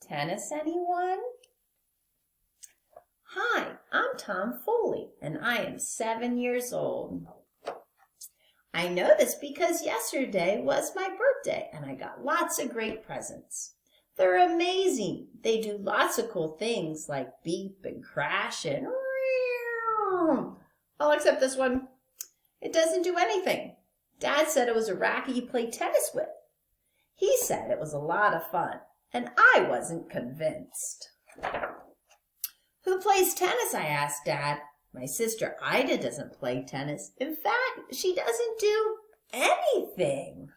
tennis, anyone? Hi, I'm Tom Foley, and I am 7 years old. I know this because yesterday was my birthday, and I got lots of great presents. They're amazing. They do lots of cool things like beep and crash and all except this one. It doesn't do anything. Dad said it was a racket you play tennis with. He said it was a lot of fun, and I wasn't convinced. Who plays tennis? I asked Dad. My sister Ida doesn't play tennis. In fact, she doesn't do anything.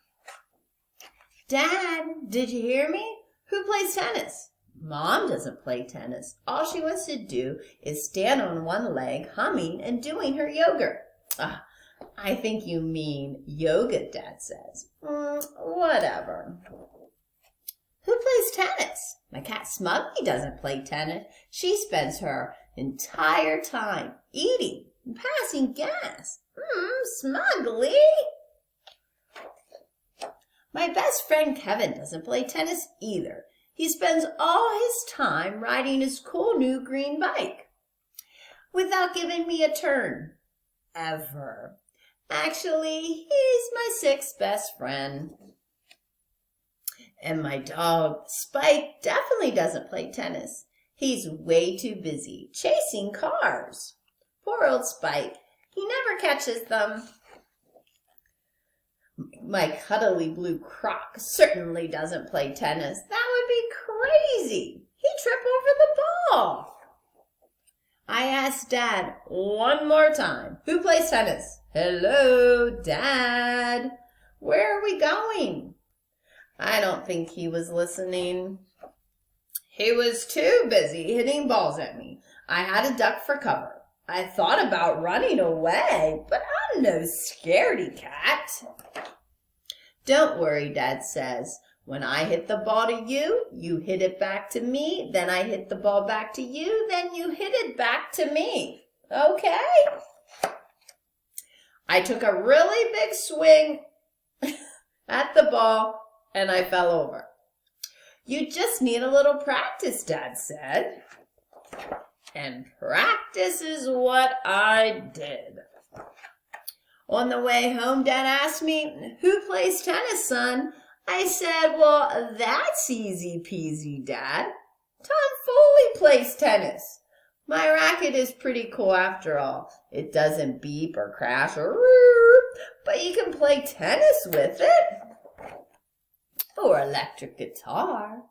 Dad, did you hear me? Who plays tennis? Mom doesn't play tennis. All she wants to do is stand on one leg, humming and doing her yoga. I think you mean yoga, Dad says. Whatever. Who plays tennis? My cat Smugly doesn't play tennis. She spends her entire time eating and passing gas. Smugly. My best friend Kevin doesn't play tennis either. He spends all his time riding his cool new green bike without giving me a turn. Ever. Actually, he's my sixth best friend. And my dog, Spike, definitely doesn't play tennis. He's way too busy chasing cars. Poor old Spike. He never catches them. My cuddly blue croc certainly doesn't play tennis. That would be crazy. He'd trip over the ball. I asked Dad one more time, who plays tennis? Hello, Dad. Where are we going? I don't think he was listening. He was too busy hitting balls at me. I had to duck for cover. I thought about running away, but I'm no scaredy cat. Don't worry, Dad says. When I hit the ball to you, you hit it back to me. Then I hit the ball back to you. Then you hit it back to me. Okay? I took a really big swing at the ball and I fell over. You just need a little practice, Dad said. And practice is what I did. On the way home, Dad asked me, who plays tennis, son? I said, well, that's easy peasy, Dad. Tom Foley plays tennis. My racket is pretty cool after all. It doesn't beep or crash or but you can play tennis with it. Or electric guitar.